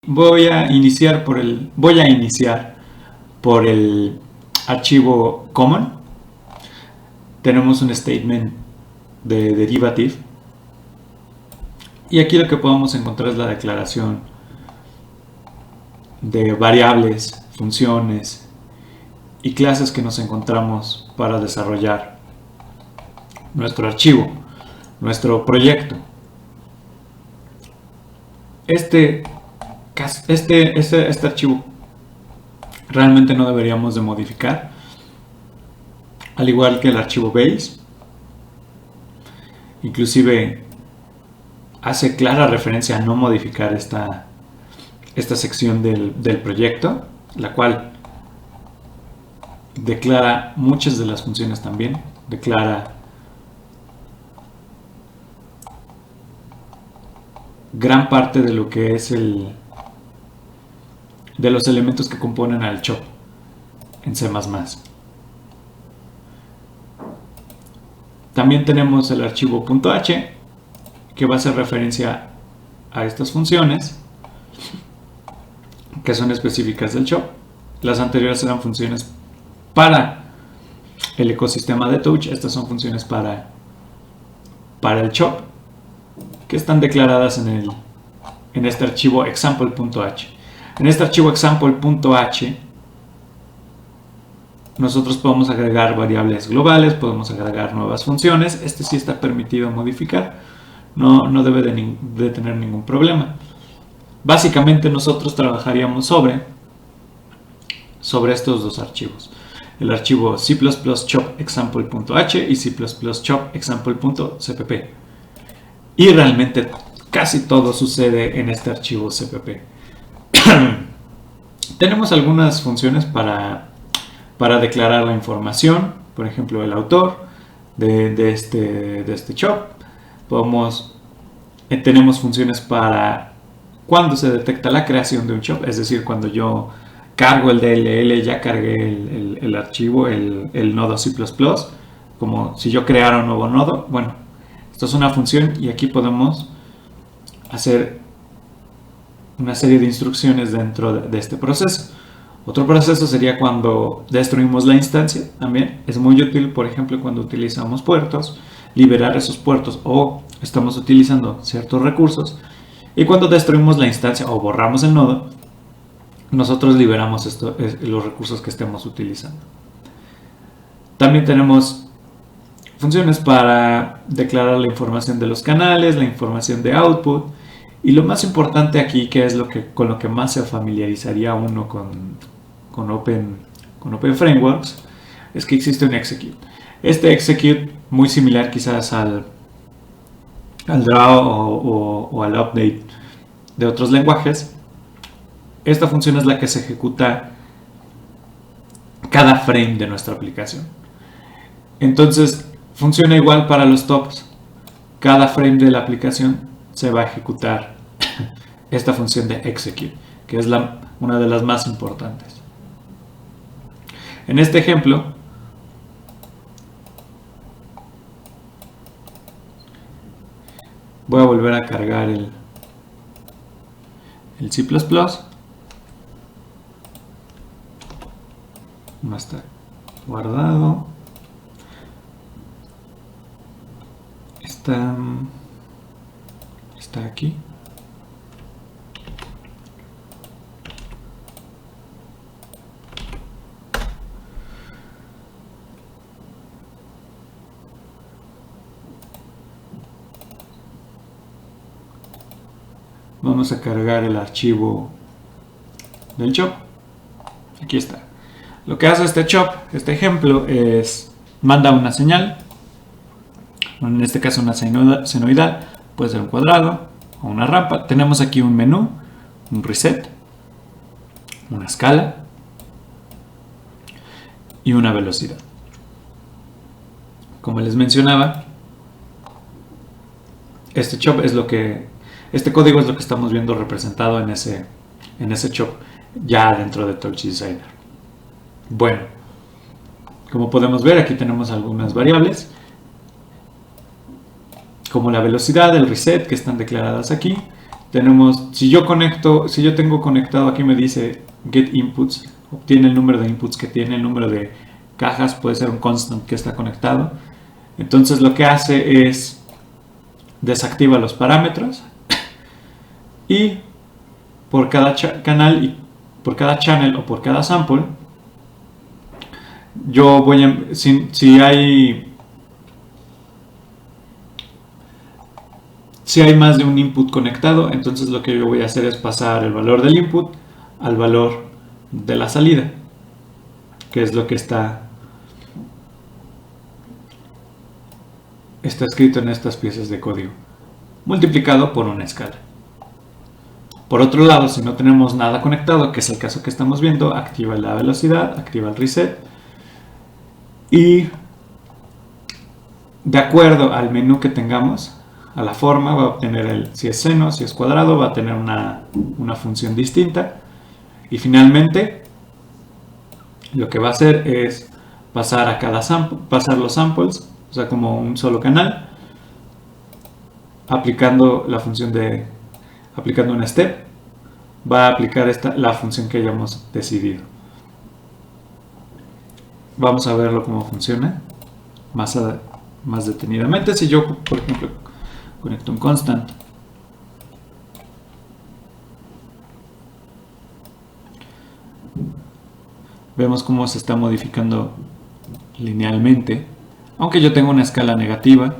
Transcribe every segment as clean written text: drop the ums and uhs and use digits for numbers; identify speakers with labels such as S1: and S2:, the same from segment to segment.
S1: Voy a iniciar por el archivo common. Tenemos un statement de derivative y aquí lo que podemos encontrar es la declaración de variables, funciones y clases que nos encontramos para desarrollar nuestro archivo, nuestro proyecto. Este archivo realmente no deberíamos de modificar, al igual que el archivo base. Inclusive hace clara referencia a no modificar esta sección del proyecto, la cual declara muchas de las funciones también, declara gran parte de lo que es de los elementos que componen al chop en C++. También tenemos el archivo .h que va a hacer referencia a estas funciones que son específicas del chop. Las anteriores eran funciones para el ecosistema de Touch. Estas son funciones para el chop que están declaradas en este archivo example.h. En este archivo example.h nosotros podemos agregar variables globales, podemos agregar nuevas funciones. Este sí está permitido modificar, no debe de tener ningún problema. Básicamente nosotros trabajaríamos sobre estos dos archivos, el archivo C++ chop example.h y C++ chop example.cpp, y realmente casi todo sucede en este archivo cpp. Tenemos algunas funciones para declarar la información, por ejemplo el autor de este chop. Tenemos funciones para cuando se detecta la creación de un chop, es decir, cuando yo cargo el DLL, ya cargué el archivo, el nodo C++, como si yo creara un nuevo nodo. Bueno, esto es una función y aquí podemos hacer una serie de instrucciones dentro de este proceso. Otro proceso sería cuando destruimos la instancia. También es muy útil, por ejemplo, cuando utilizamos puertos, liberar esos puertos o estamos utilizando ciertos recursos, y cuando destruimos la instancia o borramos el nodo, nosotros liberamos los recursos que estemos utilizando. También tenemos funciones para declarar la información de los canales, la información de output, y lo más importante aquí, que es con lo que más se familiarizaría uno con Open Frameworks, es que existe un execute. Este execute, muy similar quizás al draw o al update de otros lenguajes, esta función es la que se ejecuta cada frame de nuestra aplicación. Entonces funciona igual para los tops. Cada frame de la aplicación se va a ejecutar esta función de execute, que es una de las más importantes. En este ejemplo, voy a volver a cargar el C++. No está guardado. Está aquí. Vamos a cargar el archivo del chop. Aquí está. Lo que hace este chop, este ejemplo, es manda una señal, en este caso una senoidal, puede ser un cuadrado o una rampa. Tenemos aquí un menú, un reset, una escala y una velocidad. Como les mencionaba, este chop es este código es lo que estamos viendo representado en ese chop ya dentro de Touch Designer. Bueno, como podemos ver, aquí tenemos algunas variables como la velocidad, el reset, que están declaradas aquí. tenemos, si yo tengo conectado, aquí me dice get inputs, obtiene el número de inputs que tiene, el número de cajas, puede ser un constant que está conectado. Entonces lo que hace es desactiva los parámetros y por cada canal y por cada channel o por cada sample, yo voy a, si hay más de un input conectado, entonces lo que yo voy a hacer es pasar el valor del input al valor de la salida, que es lo que está escrito en estas piezas de código, multiplicado por una escala. Por otro lado, si no tenemos nada conectado, que es el caso que estamos viendo, activa la velocidad, activa el reset y de acuerdo al menú que tengamos, a la forma, va a obtener si es seno, si es cuadrado, va a tener una función distinta. Y finalmente, lo que va a hacer es pasar a cada pasar los samples, o sea, como un solo canal, aplicando la función aplicando un step, va a aplicar la función que hayamos decidido. Vamos a verlo cómo funciona más detenidamente. Si yo, por ejemplo, conecto un constant, vemos cómo se está modificando linealmente, aunque yo tengo una escala negativa,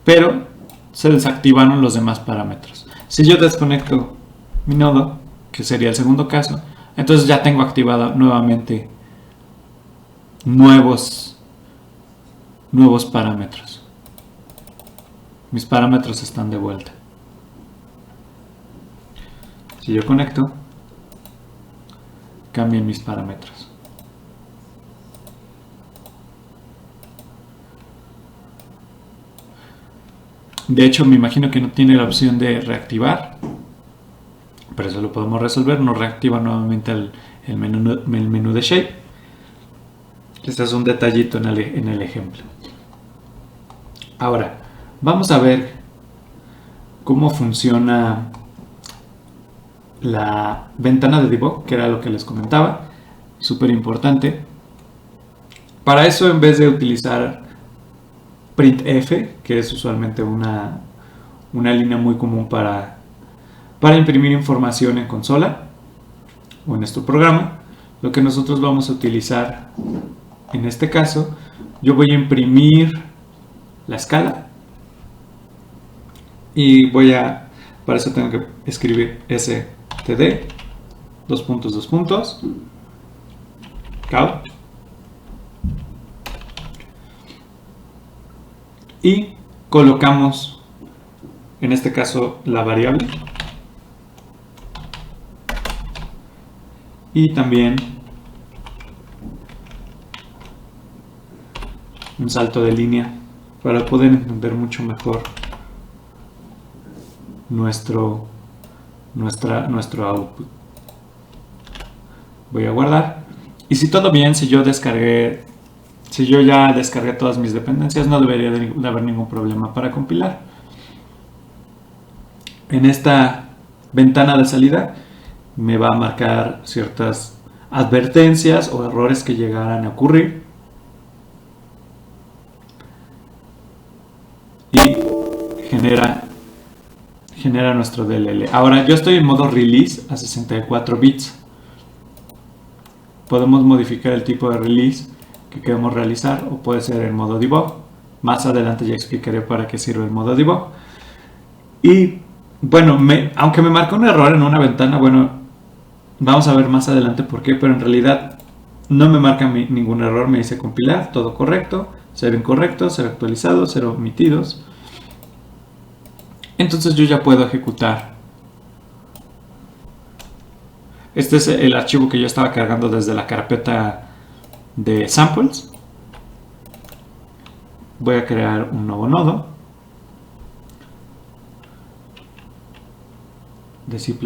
S1: pero se desactivaron los demás parámetros. Si yo desconecto mi nodo, que sería el segundo caso, entonces ya tengo activado nuevamente nuevos parámetros. Mis parámetros están de vuelta. Si yo conecto, cambian mis parámetros. De hecho, me imagino que no tiene la opción de reactivar, pero eso lo podemos resolver. Nos reactiva nuevamente el menú de Shape. Este es un detallito en el ejemplo. Ahora, vamos a ver cómo funciona la ventana de debug, que era lo que les comentaba, súper importante. Para eso, en vez de utilizar printf, que es usualmente una línea muy común para imprimir información en consola o en nuestro programa, lo que nosotros vamos a utilizar en este caso, yo voy a imprimir la escala y para eso tengo que escribir std count y colocamos en este caso la variable y también un salto de línea para poder entender mucho mejor nuestro output. Voy a guardar y si todo bien, si yo ya descargué todas mis dependencias, no debería de haber ningún problema para compilar. En esta ventana de salida me va a marcar ciertas advertencias o errores que llegaran a ocurrir y genera nuestro DLL. Ahora yo estoy en modo release a 64 bits. Podemos modificar el tipo de release que queremos realizar o puede ser en modo debug. Más adelante ya explicaré para qué sirve el modo debug. Y bueno, aunque me marca un error en una ventana, bueno, vamos a ver más adelante por qué, pero en realidad no me marca ningún error, me dice compilar, todo correcto, 0 incorrectos, 0 actualizados, 0 omitidos. Entonces yo ya puedo ejecutar. Este es el archivo que yo estaba cargando desde la carpeta de samples. Voy a crear un nuevo nodo de C++.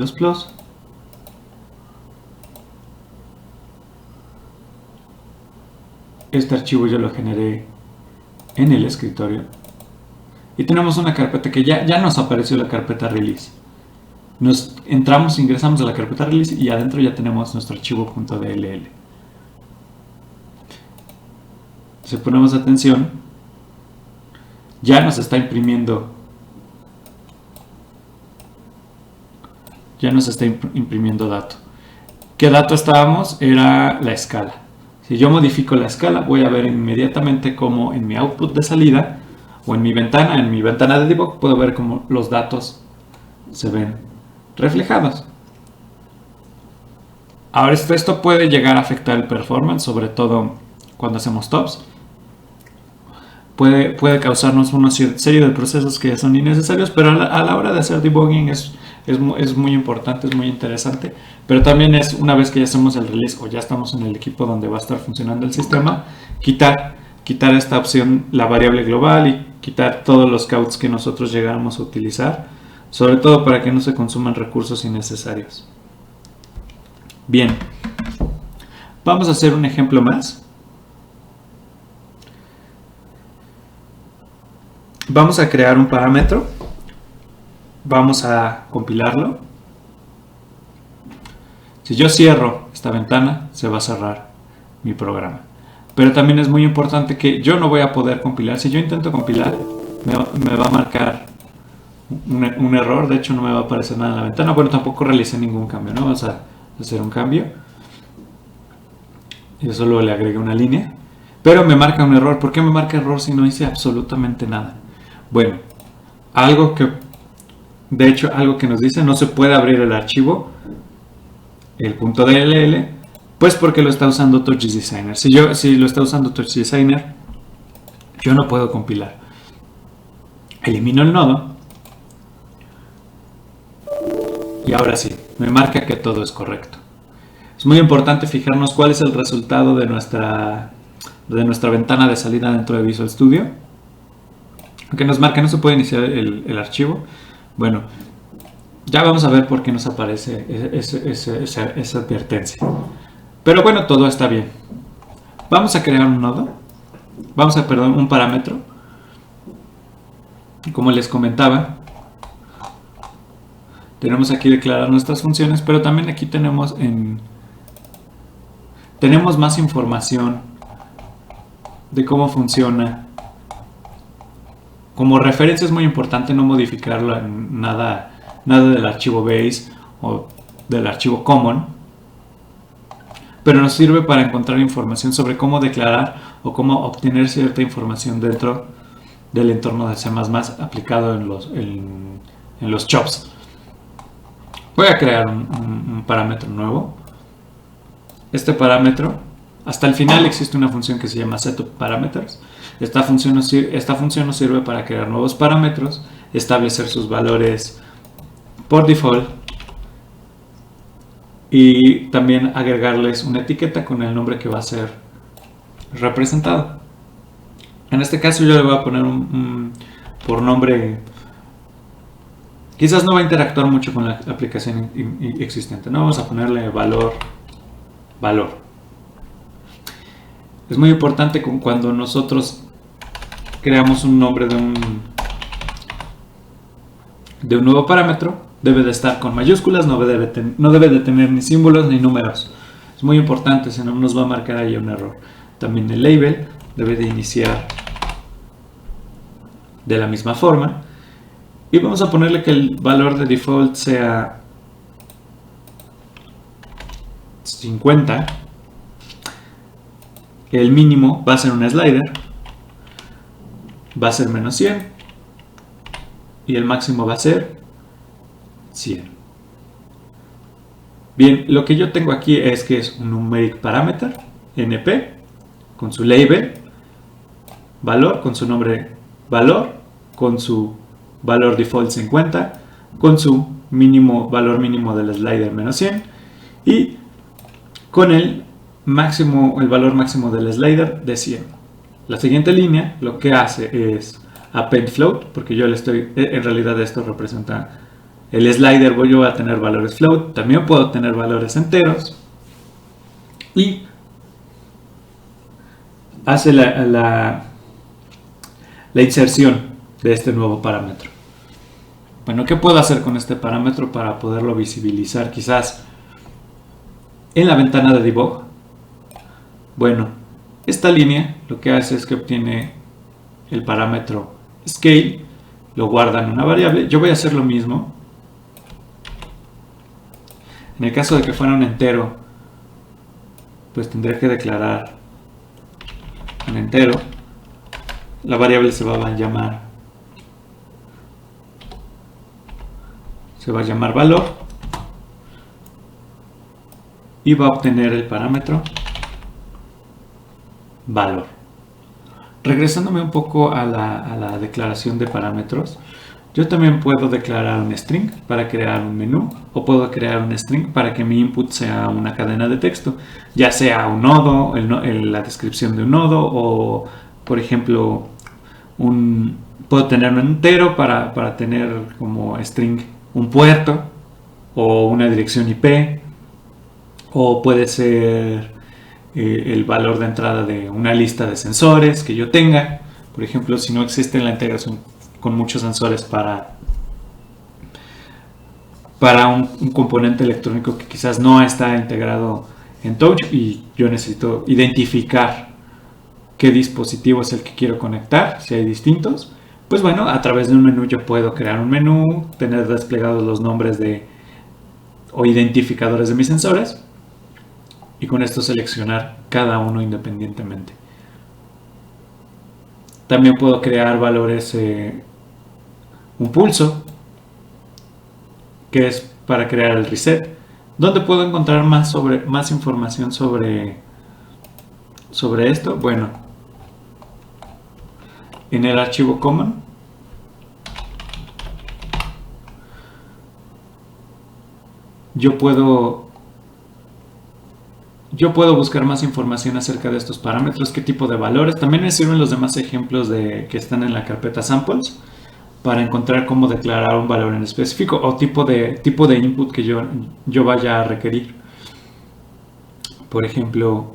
S1: Este archivo yo lo generé en el escritorio. y tenemos una carpeta que ya nos apareció la carpeta release. Nos entramos, ingresamos a la carpeta release y adentro ya tenemos nuestro archivo .dll. Si ponemos atención, ya nos está imprimiendo dato. ¿Qué dato estábamos? Era la escala. Si yo modifico la escala, voy a ver inmediatamente cómo en mi output de salida o en mi ventana de debug, puedo ver cómo los datos se ven reflejados. Ahora esto puede llegar a afectar el performance, sobre todo cuando hacemos tops. Puede causarnos una serie de procesos que son innecesarios, pero a la hora de hacer debugging es muy importante, es muy interesante. Pero también es, una vez que ya hacemos el release o ya estamos en el equipo donde va a estar funcionando el sistema, quitar esta opción, la variable global, y quitar todos los counts que nosotros llegáramos a utilizar, sobre todo para que no se consuman recursos innecesarios. Bien, vamos a hacer un ejemplo más. Vamos a crear un parámetro, vamos a compilarlo. Si yo cierro esta ventana, se va a cerrar mi programa. Pero también es muy importante que yo no voy a poder compilar. Si yo intento compilar, me va a marcar un error. De hecho, no me va a aparecer nada en la ventana. Bueno, tampoco realicé ningún cambio, ¿no? Vamos a hacer un cambio. Yo solo le agregué una línea. Pero me marca un error. ¿Por qué me marca error si no hice absolutamente nada? Bueno, algo que nos dice, no se puede abrir el archivo, el .dll, pues porque lo está usando Touch Designer. Si lo está usando Touch Designer, yo no puedo compilar. Elimino el nodo y ahora sí, me marca que todo es correcto. Es muy importante fijarnos cuál es el resultado de nuestra ventana de salida dentro de Visual Studio. Aunque nos marca no se puede iniciar el archivo. Bueno, ya vamos a ver por qué nos aparece esa advertencia. Pero bueno, todo está bien. Vamos a crear un nodo. Un parámetro. Como les comentaba, tenemos aquí declarar nuestras funciones, pero también aquí tenemos más información de cómo funciona. Como referencia es muy importante no modificarlo en nada del archivo base o del archivo common, pero nos sirve para encontrar información sobre cómo declarar o cómo obtener cierta información dentro del entorno de C++ aplicado en los chops. Voy a crear un parámetro nuevo. Este parámetro, hasta el final existe una función que se llama setUpParameters. Esta función nos sirve para crear nuevos parámetros, establecer sus valores por default y también agregarles una etiqueta con el nombre que va a ser representado. En este caso yo le voy a poner por nombre. Quizás no va a interactuar mucho con la aplicación existente, ¿no? Vamos a ponerle valor. Es muy importante cuando nosotros creamos un nombre de un nuevo parámetro, debe de estar con mayúsculas, no debe de tener ni símbolos ni números. Es muy importante, si no nos va a marcar ahí un error. También el label debe de iniciar de la misma forma. Y vamos a ponerle que el valor de default sea 50. El mínimo va a ser un slider. Va a ser menos 100 y el máximo va a ser 100. Bien, lo que yo tengo aquí es que es un numeric parameter np con su label valor, con su nombre valor, con su valor default 50, con su valor mínimo del slider menos 100 y con el valor máximo del slider de 100. La siguiente línea lo que hace es append float, porque en realidad esto representa el slider, yo voy a tener valores float, también puedo tener valores enteros, y hace la inserción de este nuevo parámetro. Bueno, ¿qué puedo hacer con este parámetro para poderlo visibilizar quizás en la ventana de debug? Bueno, esta línea lo que hace es que obtiene el parámetro scale, lo guarda en una variable. Yo voy a hacer lo mismo. En el caso de que fuera un entero, pues tendré que declarar un entero. La variable se va a llamar valor y va a obtener el parámetro valor. Regresándome un poco a la declaración de parámetros, yo también puedo declarar un string para crear un menú, o puedo crear un string para que mi input sea una cadena de texto, ya sea un nodo, la descripción de un nodo, o por ejemplo puedo tener un entero para tener como string un puerto o una dirección IP, o puede ser el valor de entrada de una lista de sensores que yo tenga. Por ejemplo, si no existe la integración con muchos sensores para un componente electrónico que quizás no está integrado en Touch y yo necesito identificar qué dispositivo es el que quiero conectar, si hay distintos, pues bueno, a través de un menú yo puedo crear un menú, tener desplegados los nombres o identificadores de mis sensores y con esto seleccionar cada uno independientemente. También puedo crear valores, un pulso, que es para crear el reset, donde puedo encontrar más información sobre esto. Bueno, en el archivo common yo puedo buscar más información acerca de estos parámetros, qué tipo de valores. También me sirven los demás ejemplos que están en la carpeta samples para encontrar cómo declarar un valor en específico o tipo de input que yo vaya a requerir. Por ejemplo,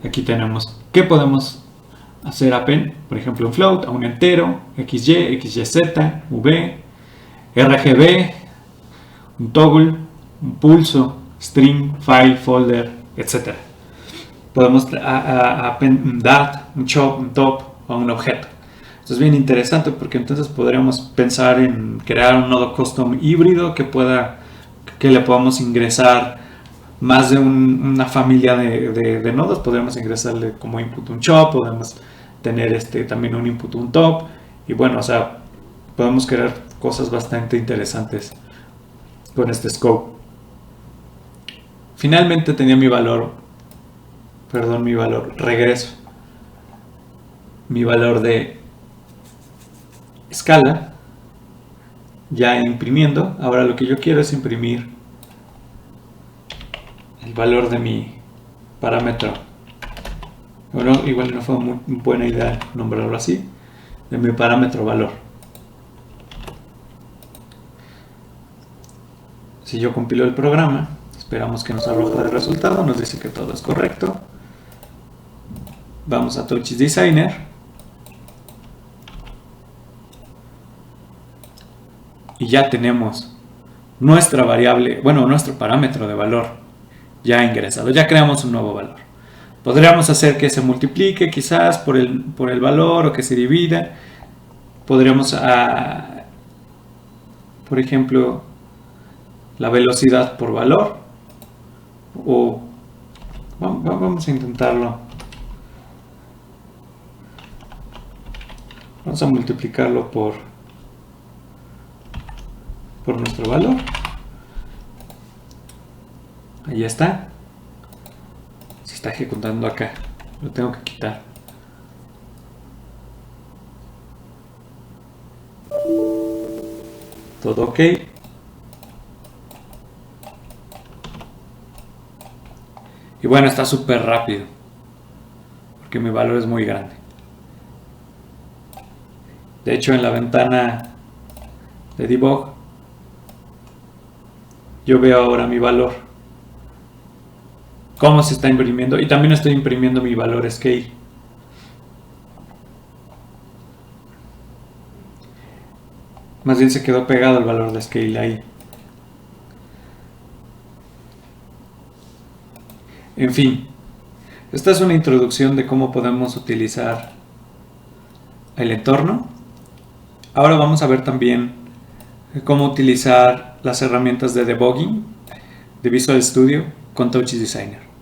S1: aquí tenemos qué podemos hacer append, por ejemplo un float a un entero, XY, XYZ, V, RGB, un toggle, un pulso, string, file, folder, etc. Podemos dar un chop, un top a un objeto. Esto es bien interesante porque entonces podríamos pensar en crear un nodo custom híbrido que le podamos ingresar más de una familia de nodos. Podríamos ingresarle como input un chop, podemos tener también un input un top, y bueno, o sea, podemos crear cosas bastante interesantes con este scope. Finalmente tenía mi valor regreso, mi valor de escala ya imprimiendo. Ahora lo que yo quiero es imprimir el valor de mi parámetro. Bueno, igual no fue muy buena idea nombrarlo así, de mi parámetro valor. Si yo compilo el programa, esperamos que nos arroje el resultado, nos dice que todo es correcto. Vamos a Touch Designer y ya tenemos nuestra variable, bueno, nuestro parámetro de valor ya ingresado. Ya creamos un nuevo valor. Podríamos hacer que se multiplique quizás por el valor, o que se divida. Podríamos, por ejemplo, la velocidad por valor, o vamos a intentarlo. Vamos a multiplicarlo por nuestro valor. Ahí está. Se está ejecutando acá. Lo tengo que quitar. Todo ok. Y bueno, está súper rápido, porque mi valor es muy grande. De hecho, en la ventana de debug, yo veo ahora mi valor cómo se está imprimiendo, y también estoy imprimiendo mi valor scale. Más bien se quedó pegado el valor de scale ahí. En fin, esta es una introducción de cómo podemos utilizar el entorno. Ahora vamos a ver también cómo utilizar las herramientas de debugging de Visual Studio con Touch Designer.